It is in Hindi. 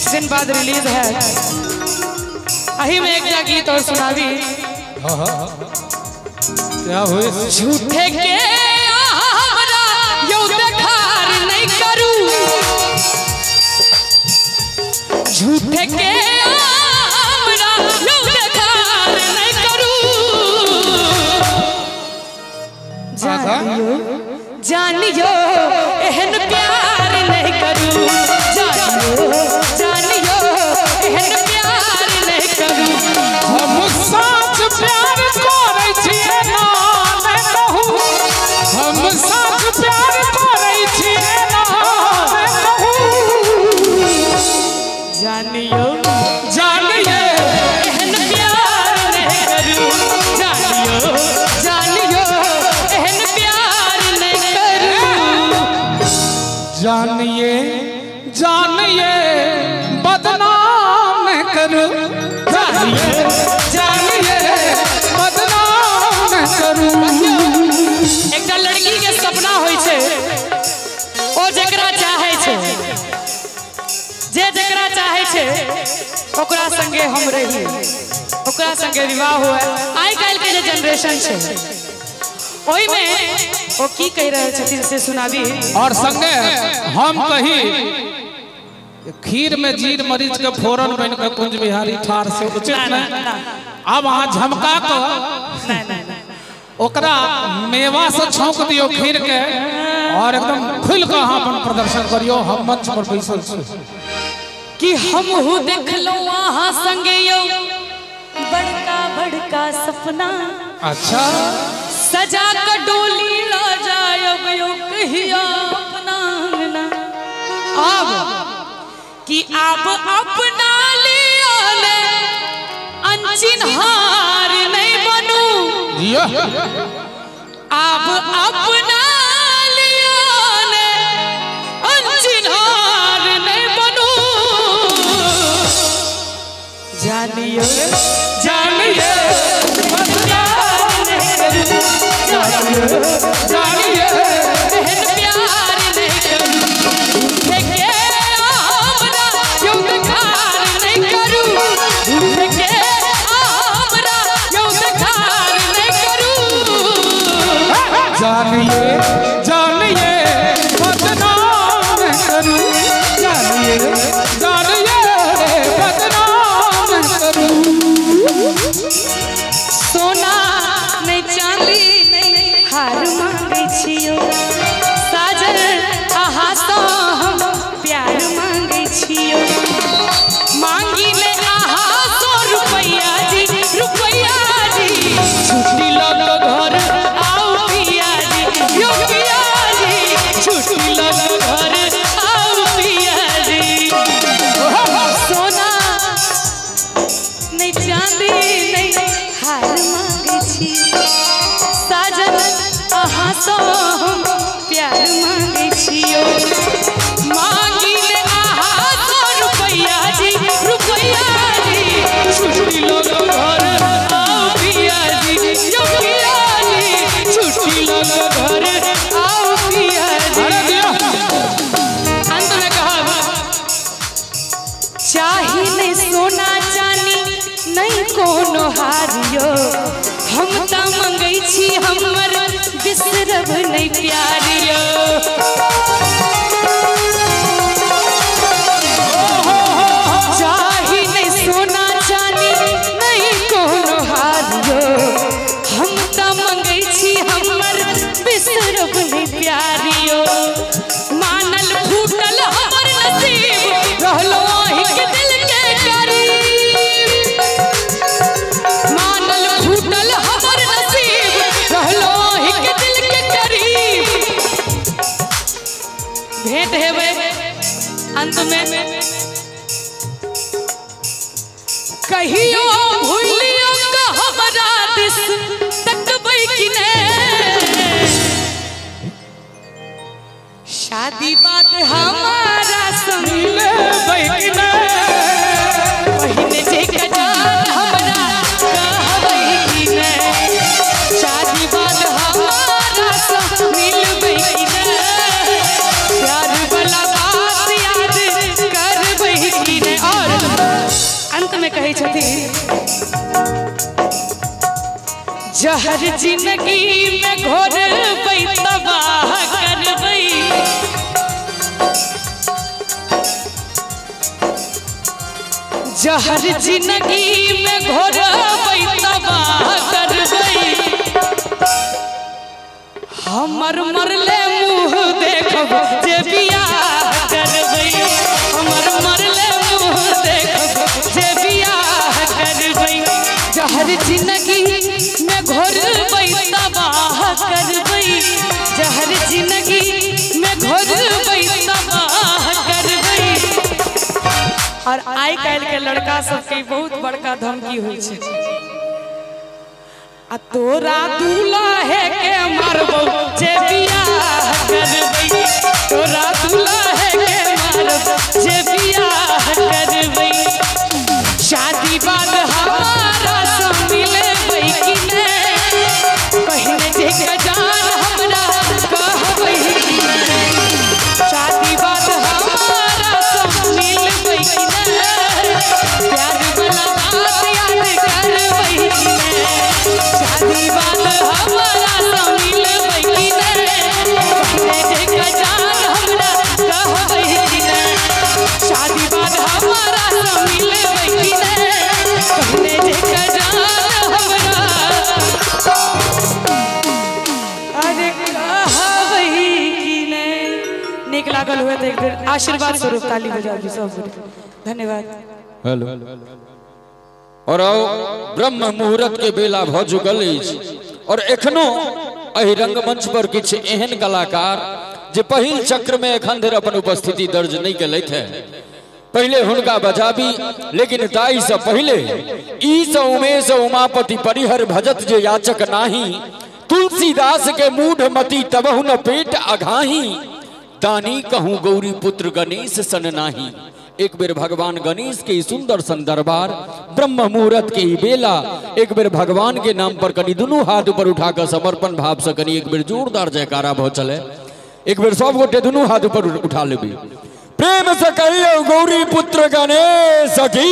दिन बाद रिलीज है। अही में एक गीत और सुनावी। क्या हुए? झूठे के हमरा यो देखार नहीं करू, झूठे के हमरा यो देखार नहीं करू। जानियो एहन प्यार नहीं करू, जानियो एहन प्यार नहीं करू। हम साथ प्यार करे छिए ना मैं कहू, हम साथ प्यार करे छिए ना मैं कहू। जानियो जानिए एहन प्यार नहीं करू, जानियो जानियो एहन प्यार नहीं करू। जानिए जानिए बदनाम करू, जानिए जानिए बदनाम करू। एक लड़की के सपना होय छे, ओ जेकरा चाहे छे, जे जेकरा चाहे छे ओकरा संगे हम रही, ओकरा संगे विवाह हुए। आई काल के जे जनरेशन छे ओई में ओ की कह रहे छथिन से सुनावी। और संगे हम कही खीर में जीर मरीच के फोरन बन के कुंज बिहारी ठार से उचित नहीं। अब वहाँ झमका को ओकरा मेवा से छौंक दियो खीर के और एकदम खुल के अहाँ अपन प्रदर्शन करियो। हम मंच पर बैसल छी कि हम हु देखलो वहाँ संगे यो बड़का बड़का सपना। अच्छा सजा के डोली ला जायब यो कहिया अपना अंगना। अब कि आप अपना लिया ले अनचिन्हार नहीं बनू, आप अपना लिया ले अनचिन्हार नहीं बनू। जानियो जानिए बदनाम नहीं करू, जानिए जानिए एहन प्यार नहीं करू। झूठे के हमरा यो देखार नहीं करू, झूठे के हमरा यो देखार नहीं करू। जानिए जानिए बदनाम करू, जानिए जानिए बदनाम करू। सोना नहीं चांदी नहीं हार मांगे छियो, साजन आहा तो हम प्यार मांगे छियो। मांगी ले आहा 100 रुपया जी, रुपया जी। छुट्टी लो घर आओ पिया जी, यो पिया जी। छुट्टी लो घर आओ पिया जी। सोना नहीं चांदी नहीं हार मांगे छी, साजन आहा तो हम प्यार मांगे छियो। मांगी ले आहा 100 रुपया जी, रुपया जी। छुट्टी लो घर आओ पिया कहियो भूलियो का हमरा दिस तकबै कि ने शादी बाद हमारा मिले कि ने पहिने जे कजान हमरा कहबै कि ने शादी बाद हमारा मिलबै कि ने प्यार वाला बात याद करबै कि ने। और अंत में कहे छथिन जहर जिंदगी में घोरबै तबाह करबै जहर जिंदगी में घोरबै तबाह करबै हमर मरले मुँह देखब जे बियाह करबै हमर मरले मुँह देखब जे बियाह करबै जहर जिंदगी में घोरबै तबाह करबै जहर जिंदगी में घोरबै तबाह करबै। और आइ काल्हि के लड़का सबके बहुत बड़का धमकी होइ छै आ तोरा दुल्हे के मारबो जे बियाह करबै तोरा दुल्हे के मारबो जे बियाह करबै शादी बाद हमारा मिलबै कि ने पहिने जे जान हमरा कहबै कि ने शादी बाद हमारा मिलबै कि ने प्यार वाला बात याद करबै कि ने शादी बाद हमारा मिलबै कि ने पहिने जे जान हमरा कहबै कि ने शादी बाद हमारा मिलबै कि ने पहिने जे जान हमरा अरे कहबै कि ने। नीक लागल हुए तो एक बेर आशीर्वाद स्वरूप ताली बजाओ जी सब। धन्यवाद। हेलो और आओ ब्रह्म मुहूर्त के बेला भ चुकल और एखनो एहि रंगमंच पर किछ एहन कलाकार जे पहिल चक्र में एखन धरि अपन उपस्थिति दर्ज नहीं केलथि है पहले हुनका बजाबी लेकिन ताई से पहले ईस उमेश उमापति परिहर भजत जे याचक नाही तुलसीदास के मूढ़ मति तबहु न पेट अघाही दानी कहूँ गौरी पुत्र गणेश सन नाही। एक बेर भगवान गणेश के सुंदर सन दरबार ब्रह्म मुहूर्त के बेला एक बेर भगवान के नाम पर कनी दोनों हाथ ऊपर उठाकर समर्पण भाव से कनी एक बेर जोरदार जयकारा भ चले एक बेर सब गोटे दोनों हाथ ऊपर उठा लेबी प्रेम से कहियो गौरी पुत्र गणेश की।